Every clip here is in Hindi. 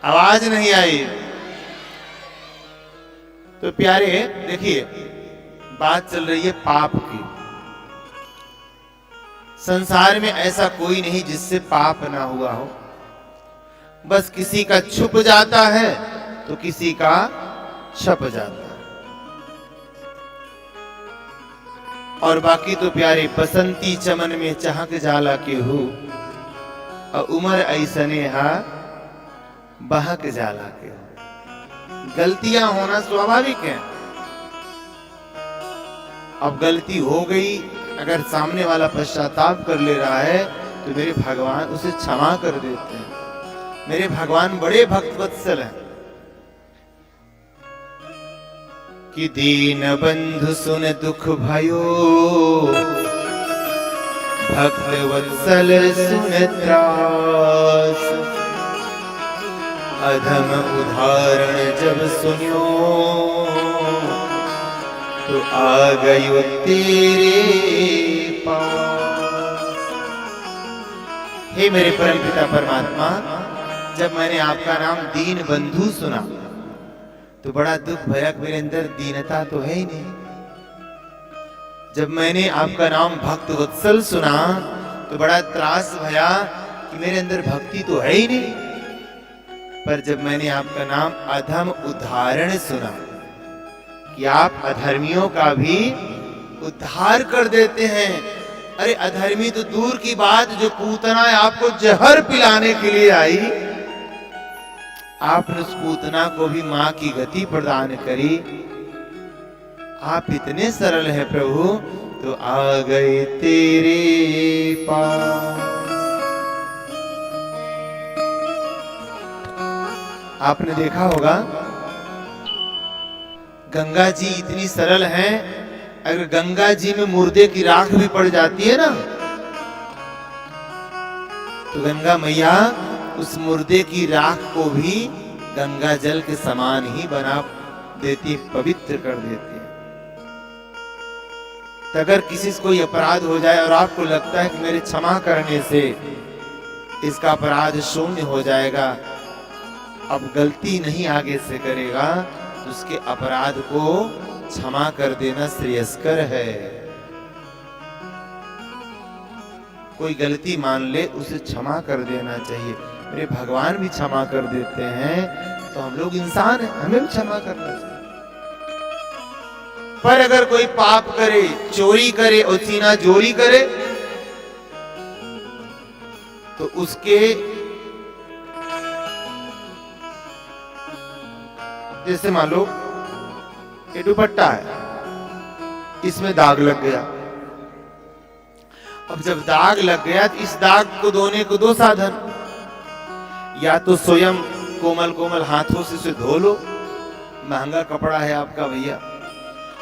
आवाज नहीं आई। तो प्यारे देखिए, बात चल रही है पाप की। संसार में ऐसा कोई नहीं जिससे पाप ना हुआ हो। बस किसी का छुप जाता है तो किसी का छप जाता है। और बाकी तो प्यारे बसंती चमन में चहक जाला के हो, और उमर ऐसने हा बहक जाला के हो। गलतियां होना स्वाभाविक है। अब गलती हो गई, अगर सामने वाला पश्चाताप कर ले रहा है तो मेरे भगवान उसे क्षमा कर देते हैं। मेरे भगवान बड़े भक्त वत्सल हैं कि दीन बंधु सुन दुख भयो, भक्त वत्सल सुन त्रास। अधम उदाहरण जब सुनियो, तो आ गयो तेरे पास। हे मेरे परम पिता परमात्मा, जब मैंने आपका नाम दीन बंधु सुना तो बड़ा दुख भया कि मेरे अंदर दीनता तो है ही नहीं। जब मैंने आपका नाम भक्त वत्सल सुना तो बड़ा त्रास भया कि मेरे अंदर भक्ति तो है ही नहीं। पर जब मैंने आपका नाम अधम उदाहरण सुना कि आप अधर्मियों का भी उद्धार कर देते हैं। अरे अधर्मी तो दूर की बात, जो पूतना आपको जहर पिलाने के लिए आई, आपने उस पूतना को भी मां की गति प्रदान करी। आप इतने सरल हैं प्रभु, तो आ गए तेरे पास। आपने देखा होगा गंगा जी इतनी सरल हैं, अगर गंगा जी में मुर्दे की राख भी पड़ जाती है ना, तो गंगा मैया उस मुर्दे की राख को भी गंगा जल के समान ही बना देती, पवित्र कर देती है। तो अगर किसी से कोई अपराध हो जाए और आपको लगता है कि मेरे क्षमा करने से इसका अपराध शून्य हो जाएगा, अब गलती नहीं आगे से करेगा, तो उसके अपराध को क्षमा कर देना श्रेयस्कर है। कोई गलती मान ले, उसे क्षमा कर देना चाहिए। मेरे भगवान भी क्षमा कर देते हैं, तो हम लोग इंसान हैं, हमें भी क्षमा करना चाहिए। पर अगर कोई पाप करे, चोरी करे और सीना जोरी करे, तो उसके जैसे मान लो ये दुपट्टा है, इसमें दाग लग गया। अब जब दाग लग गया तो इस दाग को धोने को दो साधन, या तो स्वयं कोमल कोमल हाथों से इसे धो लो, महंगा कपड़ा है आपका भैया,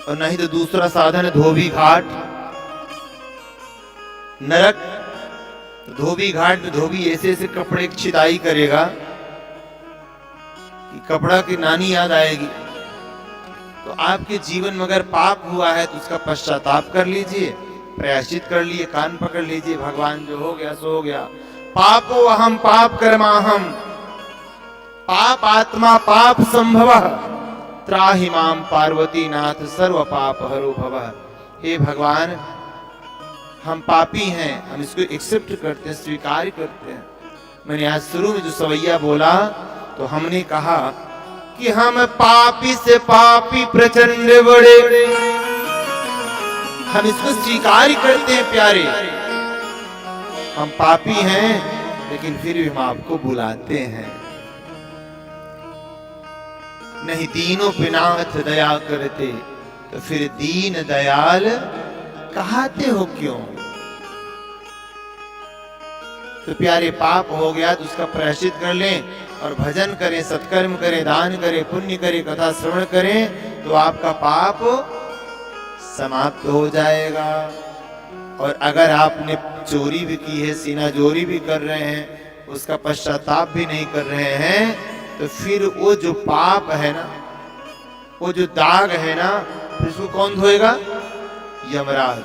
और नहीं तो दूसरा साधन है धोबी घाट। नरक धोबी घाट में धोबी ऐसे ऐसे कपड़े की छिदाई करेगा कि कपड़ा की नानी याद आएगी। तो आपके जीवन में अगर पाप हुआ है तो उसका पश्चाताप कर लीजिए, प्रायश्चित कर लिए, कान पकड़ लीजिए, भगवान जो हो गया सो हो गया। पापो अहम पाप कर्माहम, पाप आत्मा पाप संभवः, त्राहि माम पार्वती नाथ सर्व पाप हरो भवः। हे भगवान, हम पापी हैं, हम इसको एक्सेप्ट करते हैं, स्वीकार करते हैं। मैंने आज शुरू में जो सवैया बोला, तो हमने कहा कि हम पापी से पापी प्रचंड बड़े, हम इसको स्वीकार करते हैं प्यारे। हम पापी हैं, लेकिन फिर भी हम आपको बुलाते हैं। नहीं दीनों पे नाथ दया करते, तो फिर दीन दयाल कहते हो क्यों। तो प्यारे पाप हो गया तो उसका प्रायश्चित कर लें, और भजन करें, सत्कर्म करें, दान करें, पुण्य करें, कथा श्रवण करें, तो आपका पाप समाप्त हो जाएगा। और अगर आपने चोरी भी की है, सीना जोरी भी कर रहे हैं, उसका पश्चाताप भी नहीं कर रहे हैं, तो फिर वो जो पाप है ना, वो जो दाग है ना, फिर उसको कौन धोएगा? यमराज,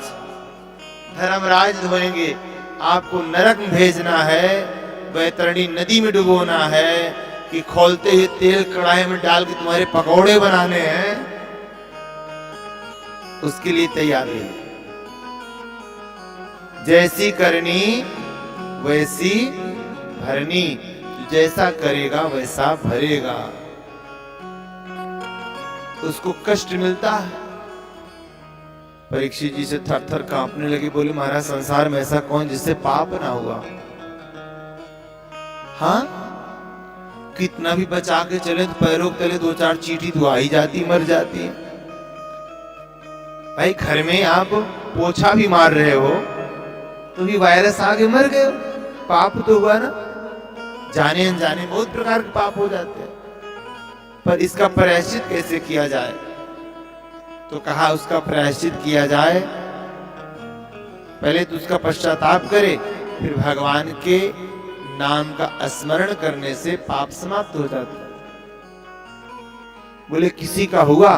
धर्मराज धोएंगे। आपको नरक में भेजना है, वैतरणी नदी में डुबोना है कि खोलते ही तेल कढ़ाई में डाल के तुम्हारे पकौड़े बनाने हैं, उसके लिए तैयार है। जैसी करनी वैसी भरनी, जैसा करेगा वैसा भरेगा। उसको कष्ट मिलता है। परीक्षित जी से थर थर कांपने लगे, बोले महाराज संसार में ऐसा कौन जिससे पाप ना हुआ? हाँ, कितना भी बचा के चले तो पैरों के तले 2-4 चींटी तो आ ही जाती, मर जाती है। भाई घर में आप पोछा भी मार रहे हो तो भी वायरस आगे मर गए, पाप तो हुआ ना। जाने अनजाने बहुत प्रकार के पाप हो जाते हैं, पर इसका प्रायश्चित कैसे किया जाए? तो कहा उसका प्रायश्चित किया जाए, पहले तो उसका पश्चाताप करे, फिर भगवान के नाम का स्मरण करने से पाप समाप्त हो जाता है। बोले किसी का हुआ?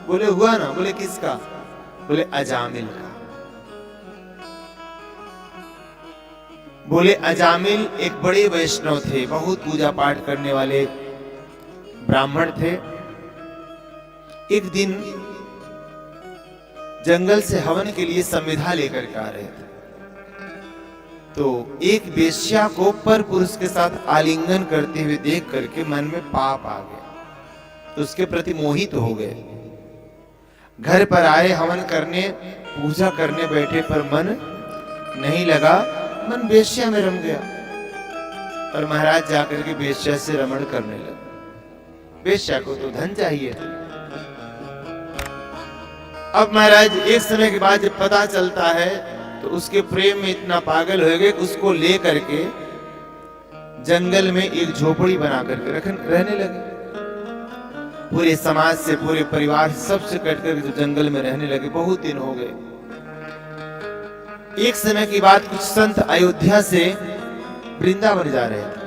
बोले हुआ ना। बोले किसका? बोले अजामिल का। बोले अजामिल एक बड़े वैष्णव थे, बहुत पूजा पाठ करने वाले ब्राह्मण थे। एक दिन जंगल से हवन के लिए संविधा लेकर के आ रहे थे, तो एक वेश्या को पर पुरुष के साथ आलिंगन करते हुए देख करके मन में पाप आ गया, तो उसके प्रति मोहित हो गए। घर पर आए, हवन करने पूजा करने बैठे, पर मन नहीं लगा, मन वेश्या में रम गया। और महाराज जाकर के वेश्या से रमण करने लगे। वेश्या को तो धन चाहिए। अब महाराज एक समय के बाद जब पता चलता है तो उसके प्रेम में इतना पागल हो गए, उसको ले करके जंगल में एक झोपड़ी बना करके रहने लगे। पूरे समाज से, पूरे परिवार सबसे कट कर जो जंगल में रहने लगे। बहुत दिन हो गए। एक समय की बात, कुछ संत अयोध्या से वृंदावन जा रहे थे,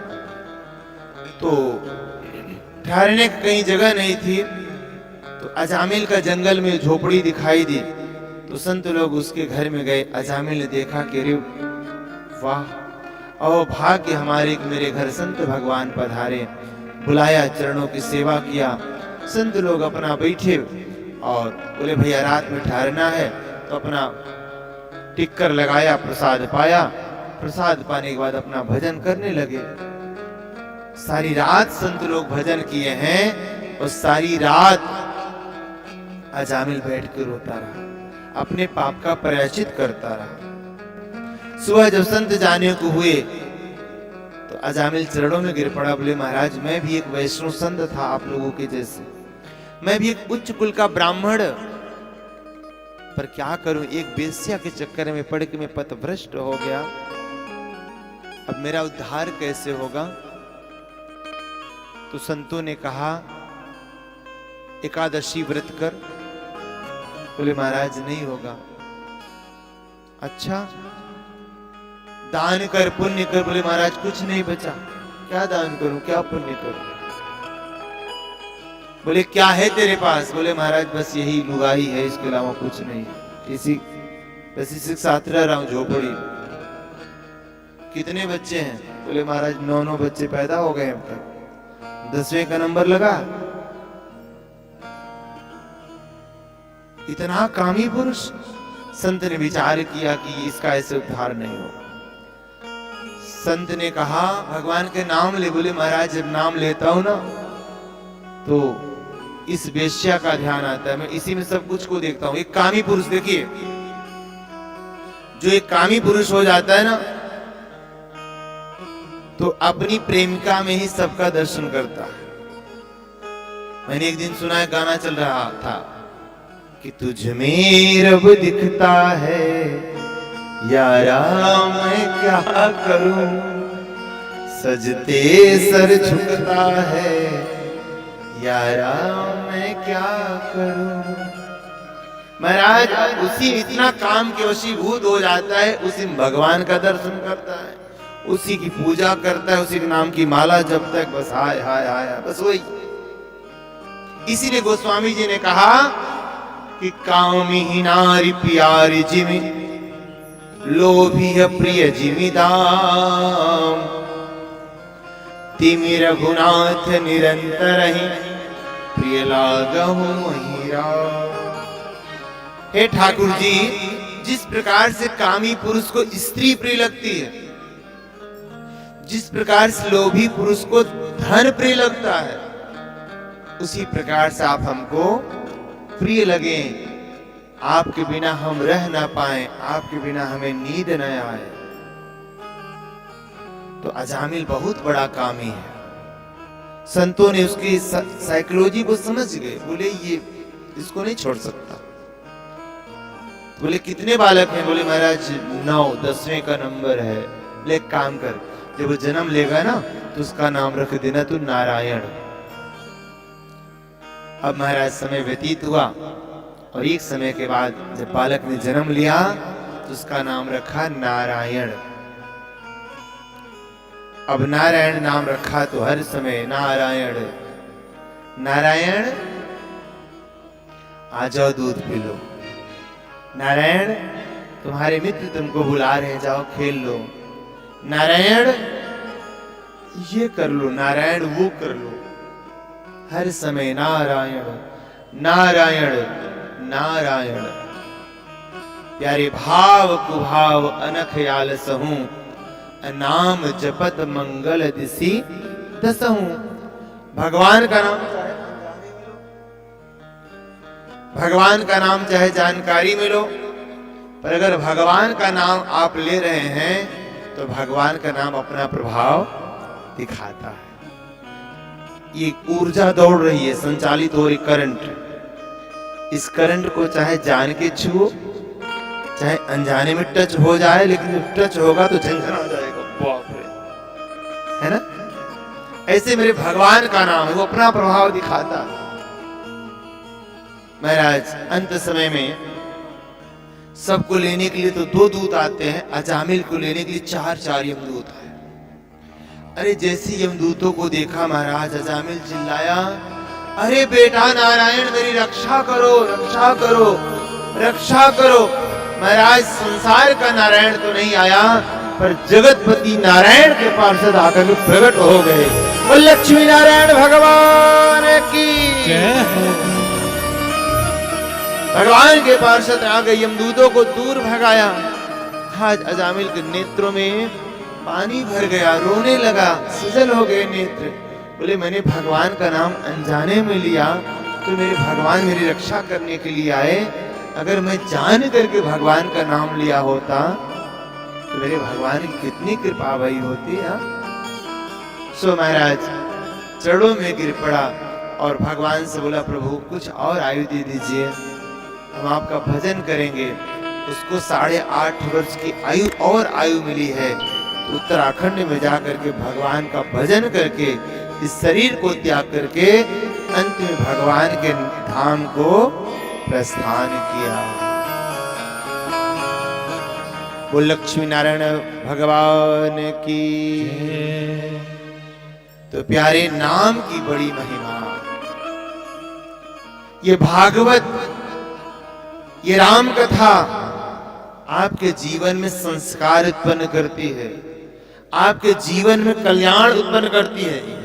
तो ठहरने की कहीं जगह नहीं थी, तो अजामिल का जंगल में झोपड़ी दिखाई दी, तो संत लोग उसके घर में गए। अजामिल ने देखा कि अरे वाह, ओ भाग्य हमारे कि मेरे घर संत भगवान पधारे। बुलाया, चरणों की सेवा किया। संत लोग अपना बैठे और बोले भैया रात में ठहरना है, तो अपना टिक्कर लगाया, प्रसाद पाया। प्रसाद पाने के बाद अपना भजन करने लगे। सारी रात संत लोग भजन किए हैं और सारी रात अजामिल बैठ कर रोता रहा, अपने पाप का प्रायश्चित करता रहा। सुबह जब संत जाने को हुए तो अजामिल चरणों में गिर पड़ा। बोले महाराज मैं भी एक वैष्णव संत था आप लोगों के जैसे, मैं भी एक उच्च कुल का ब्राह्मण, पर क्या करूं, एक वेश्या के चक्कर में पड़ के मैं पथभ्रष्ट हो गया। अब मेरा उद्धार कैसे होगा? तो संतों ने कहा एकादशी व्रत कर। बोले महाराज नहीं होगा। अच्छा दान कर, पुण्य कर। बोले महाराज कुछ नहीं बचा, क्या दान करूं, क्या पुण्य करूं? बोले क्या है तेरे पास? बोले महाराज बस यही लुगाई है, इसके अलावा कुछ नहीं। बस इसी के साथ रह रहा हूं झोपड़ी। कितने बच्चे हैं? बोले महाराज 9 बच्चे पैदा हो गए अब तक, 10वें का नंबर लगा। इतना कामी पुरुष। संत ने विचार किया कि इसका ऐसे उद्धार नहीं हो। संत ने कहा भगवान के नाम ले। बोले महाराज जब नाम लेता हूं ना तो इस वेश्या का ध्यान आता है, मैं इसी में सब कुछ को देखता हूं। एक कामी पुरुष, देखिए जो एक कामी पुरुष हो जाता है ना तो अपनी प्रेमिका में ही सबका दर्शन करता है। मैंने एक दिन सुना है, गाना चल रहा था कि तुझ में रब दिखता है यारा मैं क्या करूं, सजते सर झुकता है यारा मैं क्या करूं। महाराज उसी इतना काम के वशीभूत हो जाता है, उसी भगवान का दर्शन करता है, उसी की पूजा करता है, उसी के नाम की माला जपता है। बस हाय हाय हाय, बस वही। इसीलिए गोस्वामी जी ने कहा कि कामी ही नारी प्यारी जिमी, लोभी प्रिय जिमी दाम, तिमि रघुनाथ निरंतर ही प्रिय लागहु महिरा। हे ठाकुर जी, जिस प्रकार से कामी पुरुष को स्त्री प्रिय लगती है, जिस प्रकार से लोभी पुरुष को धन प्रिय लगता है, उसी प्रकार से आप हमको प्रिय लगे। आपके बिना हम रह ना पाए, आपके बिना हमें नींद न आए। तो अजामिल बहुत बड़ा कामी है। संतों ने उसकी साइकोलॉजी को समझ गए, बोले ये इसको नहीं छोड़ सकता। बोले कितने बालक हैं? बोले महाराज 9, 10वें का नंबर है। ले एक काम कर, जब वो जन्म लेगा ना तो उसका नाम रख देना तू नारायण। अब महाराज समय व्यतीत हुआ और एक समय के बाद जब बालक ने जन्म लिया तो उसका नाम रखा नारायण। अब नारायण नाम रखा तो हर समय नारायण नारायण, आ जाओ दूध पी लो। नारायण तुम्हारे मित्र तुमको बुला रहे हैं, जाओ खेल लो। नारायण ये कर लो, नारायण वो कर लो। हर समय नारायण नारायण नारायण। प्यारे भाव कुभाव अनख आलसहु, नाम जपत मंगल दिसी दसहु। भगवान का नाम भगवान का नाम चाहे जानकारी में लो, पर अगर भगवान का नाम आप ले रहे हैं तो भगवान का नाम अपना प्रभाव दिखाता है। ये ऊर्जा दौड़ रही है, संचालित हो रही करंट। इस करंट को चाहे जान के छुओ, चाहे अनजाने में टच हो जाए, लेकिन जब टच होगा तो झंझना जाएगा। बाप रे, है ना? ऐसे मेरे भगवान का नाम है, वो अपना प्रभाव दिखाता है। महाराज अंत समय में सबको लेने के लिए तो 2 दूत आते हैं, अजामिल को लेने के लिए 4 यमदूत आए। अरे जैसे यमदूतों को देखा महाराज, अजामिल चिल्लाया, अरे बेटा नारायण मेरी रक्षा करो, रक्षा करो, रक्षा करो। महाराज संसार का नारायण तो नहीं आया, पर जगतपति नारायण के पार्षद आकर प्रकट हो गए। और लक्ष्मी नारायण भगवान की जय हो। भगवान के पार्षद आ गए, यमदूतों को दूर भगाया। आज अजामिल के नेत्रों में पानी भर गया, रोने लगा, सजल हो गए नेत्र। बोले मैंने भगवान का नाम अनजाने में लिया, तो मेरे भगवान मेरी रक्षा करने के लिए आए। अगर मैं जान करके भगवान का नाम लिया होता तो मेरे भगवान की कितनी कृपा भई होती है। सो महाराज चरणों में गिर पड़ा और भगवान से बोला, प्रभु कुछ और आयु दे दीजिए, हम आपका भजन करेंगे। उसको 8.5 वर्ष की आयु और आयु मिली है। तो उत्तराखंड में जाकर के भगवान का भजन करके इस शरीर को त्याग करके अंत में भगवान के धाम को प्रस्थान किया। वो लक्ष्मी नारायण भगवान की। तो प्यारे नाम की बड़ी महिमा, ये भागवत, ये राम कथा आपके जीवन में संस्कार उत्पन्न करती है, आपके जीवन में कल्याण उत्पन्न करती है।